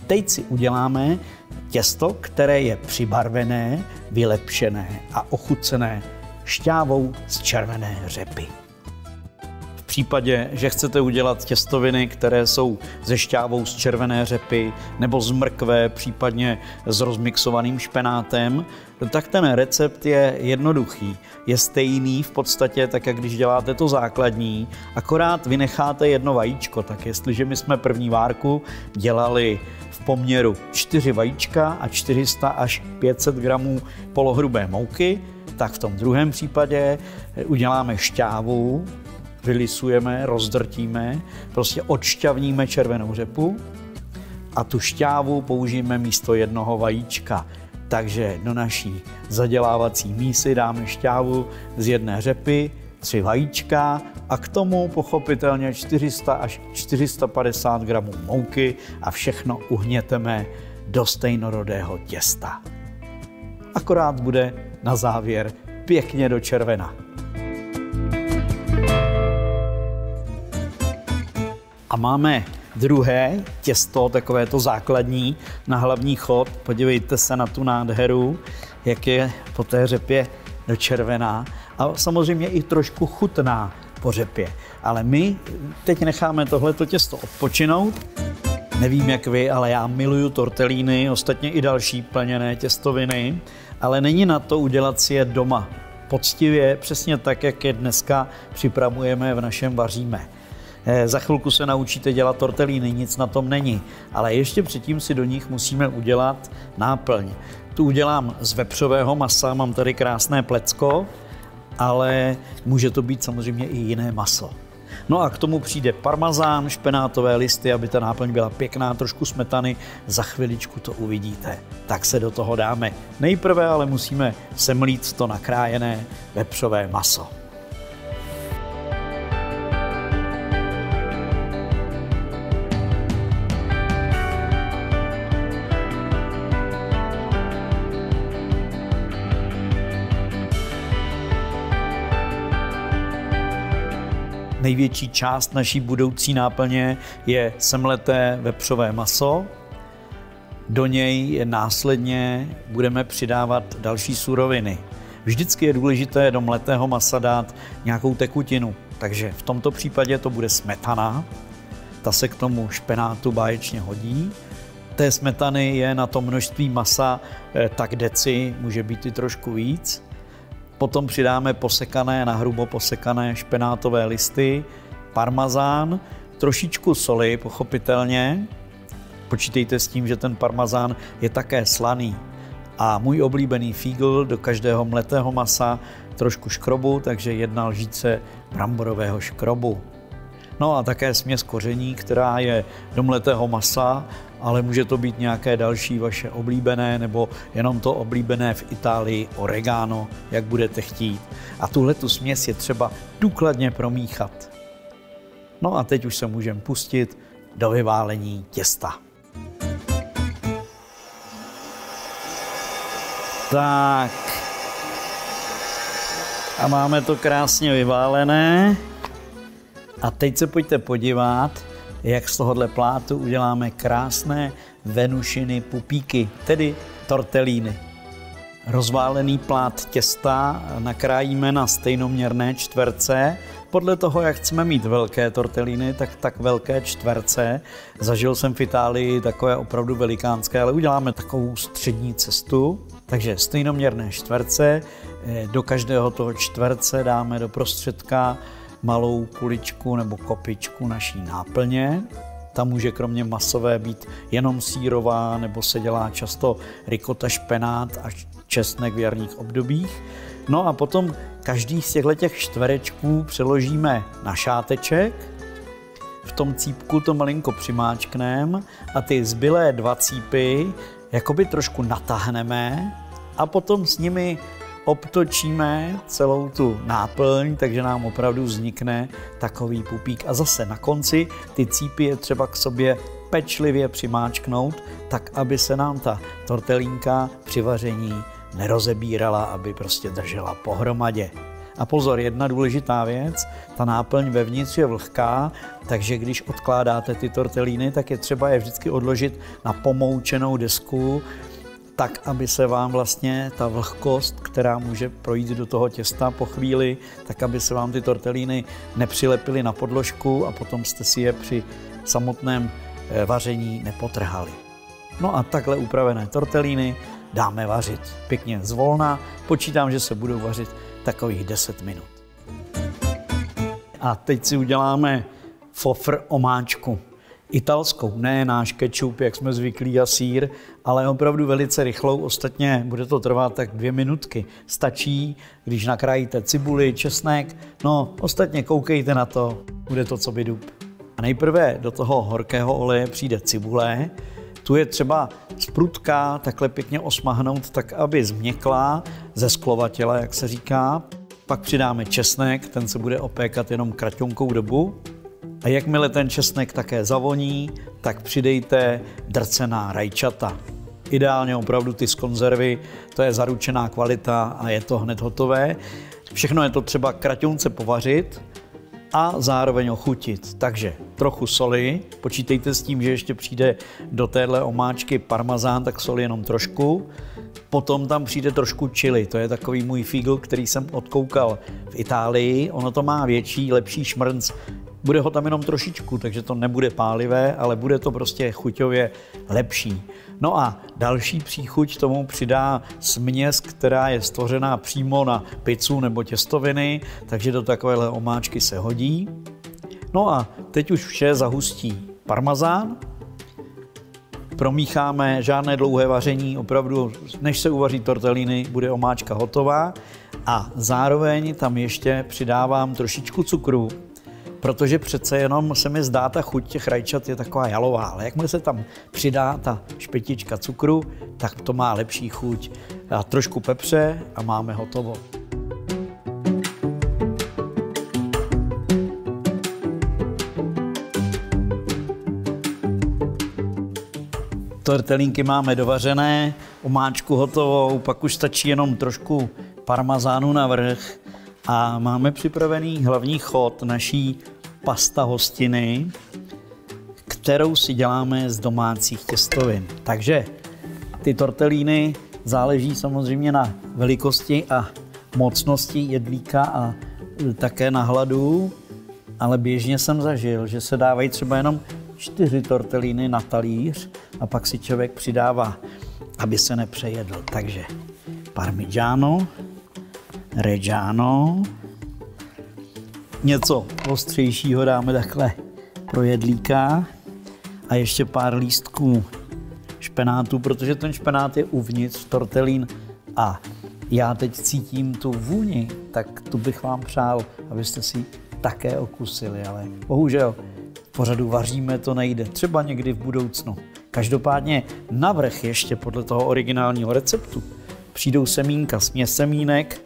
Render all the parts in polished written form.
teď si uděláme těsto, které je přibarvené, vylepšené a ochucené šťávou z červené řepy. V případě, že chcete udělat těstoviny, které jsou ze šťávou z červené řepy nebo z mrkve, případně s rozmixovaným špenátem, tak ten recept je jednoduchý. Je stejný v podstatě, tak jak když děláte to základní, akorát vynecháte jedno vajíčko. Tak jestliže my jsme první várku dělali v poměru 4 vajíčka a 400 až 500 gramů polohrubé mouky, tak v tom druhém případě uděláme šťávu, vylisujeme, rozdrtíme, prostě odšťavníme červenou řepu a tu šťávu použijeme místo jednoho vajíčka. Takže do naší zadělávací mísy dáme šťávu z jedné řepy, 3 vajíčka a k tomu pochopitelně 400 až 450 gramů mouky a všechno uhněteme do stejnorodého těsta. Akorát bude na závěr pěkně do červena. A máme druhé těsto, takové to základní na hlavní chod. Podívejte se na tu nádheru, jak je po té řepě do červená. A samozřejmě i trošku chutná po řepě. Ale my teď necháme tohleto těsto odpočinout. Nevím jak vy, ale já miluju tortellíny, ostatně i další plněné těstoviny, ale není na to udělat si je doma. Poctivě, přesně tak, jak je dneska připravujeme v našem vaříme. Za chvilku se naučíte dělat tortellíny, nic na tom není, ale ještě předtím si do nich musíme udělat náplň. Tu udělám z vepřového masa, mám tady krásné plecko, ale může to být samozřejmě i jiné maso. No a k tomu přijde parmazán, špenátové listy, aby ta náplň byla pěkná, trošku smetany, za chviličku to uvidíte. Tak se do toho dáme. Nejprve ale musíme semlít to nakrájené vepřové maso. Největší část naší budoucí náplně je semleté vepřové maso. Do něj následně budeme přidávat další suroviny. Vždycky je důležité do mletého masa dát nějakou tekutinu, takže v tomto případě to bude smetana. Ta se k tomu špenátu báječně hodí. Té smetany je na to množství masa tak deci, může být i trošku víc. Potom přidáme posekané, nahrubo posekané špenátové listy, parmazán, trošičku soli, pochopitelně. Počítejte s tím, že ten parmazán je také slaný. A můj oblíbený fígl, do každého mletého masa trošku škrobu, takže 1 lžíce bramborového škrobu. No a také směs koření, která je do mletého masa, ale může to být nějaké další vaše oblíbené, nebo jenom to oblíbené v Itálii oregano, jak budete chtít. A tuhletu směs je třeba důkladně promíchat. No a teď už se můžeme pustit do vyválení těsta. Tak. A máme to krásně vyválené. A teď se pojďte podívat, jak z tohohle plátu uděláme krásné venušiny pupíky, tedy tortellíny. Rozválený plát těsta nakrájíme na stejnoměrné čtverce. Podle toho, jak chceme mít velké tortellíny, tak velké čtverce. Zažil jsem v Itálii takové opravdu velikánské, ale uděláme takovou střední cestu. Takže stejnoměrné čtverce, do každého toho čtverce dáme do prostředka malou kuličku nebo kopičku naší náplně. Ta může kromě masové být jenom sýrová, nebo se dělá často rikota, špenát a česnek v jarních obdobích. No a potom každý z těchto čtverečků přeložíme na šáteček. V tom cípku to malinko přimáčkneme a ty zbylé 2 cípy jakoby trošku natáhneme a potom s nimi obtočíme celou tu náplň, takže nám opravdu vznikne takový pupík. A zase na konci ty cípy je třeba k sobě pečlivě přimáčknout, tak aby se nám ta tortellínka při vaření nerozebírala, aby prostě držela pohromadě. A pozor, jedna důležitá věc, ta náplň vevnitř je vlhká, takže když odkládáte ty tortellíny, tak je třeba je vždycky odložit na pomoučenou desku, tak, aby se vám vlastně ta vlhkost, která může projít do toho těsta po chvíli, tak, aby se vám ty tortellíny nepřilepily na podložku a potom jste si je při samotném vaření nepotrhali. No a takhle upravené tortellíny dáme vařit pěkně zvolna. Počítám, že se budou vařit takových 10 minut. A teď si uděláme fofr omáčku. Italskou, ne náš kečup, jak jsme zvyklí, a sýr, ale opravdu velice rychlou, ostatně bude to trvat tak 2 minutky. Stačí, když nakrájíte cibuli, česnek, no ostatně koukejte na to, bude to co by dub. A nejprve do toho horkého oleje přijde cibule, tu je třeba sprutká takhle pěkně osmahnout, tak aby změkla, zesklovatěla, jak se říká. Pak přidáme česnek, ten se bude opékat jenom kraťonkou dobu. A jakmile ten česnek také zavoní, tak přidejte drcená rajčata. Ideálně opravdu ty z konzervy, to je zaručená kvalita a je to hned hotové. Všechno je to třeba kraťonce povařit a zároveň ochutit. Takže trochu soli, počítejte s tím, že ještě přijde do téhle omáčky parmazán, tak soli jenom trošku. Potom tam přijde trošku chili, to je takový můj fígl, který jsem odkoukal v Itálii. Ono to má větší, lepší šmrnc. Bude ho tam jenom trošičku, takže to nebude pálivé, ale bude to prostě chuťově lepší. No a další příchuť tomu přidá směs, která je stvořená přímo na pizzu nebo těstoviny, takže do takovéhle omáčky se hodí. No a teď už vše zahustí parmazán. Promícháme, žádné dlouhé vaření, opravdu, než se uvaří tortellíny, bude omáčka hotová. A zároveň tam ještě přidávám trošičku cukru, protože přece jenom se mi zdá, ta chuť těch rajčat je taková jalová, ale jakmile se tam přidá ta špetička cukru, tak to má lepší chuť. A trošku pepře a máme hotovo. Tortellínky máme dovařené, omáčku hotovou, pak už stačí jenom trošku parmazánu navrch a máme připravený hlavní chod naší pasta hostiny, kterou si děláme z domácích těstovin. Takže ty tortellíny záleží samozřejmě na velikosti a mocnosti jedlíka a také na hladu, ale běžně jsem zažil, že se dávají třeba jenom 4 tortellíny na talíř a pak si člověk přidává, aby se nepřejedl. Takže parmigiano, reggiano, něco ostřejšího dáme takhle pro jedlíka a ještě pár lístků špenátu, protože ten špenát je uvnitř tortellín a já teď cítím tu vůni, tak tu bych vám přál, abyste si také okusili, ale bohužel v pořadu vaříme to nejde, třeba někdy v budoucnu. Každopádně navrch ještě podle toho originálního receptu přijdou semínka, směs semínek.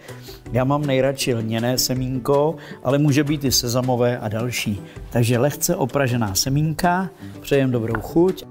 Já mám nejradši lněné semínko, ale může být i sezamové a další. Takže lehce opražená semínka, přejem dobrou chuť.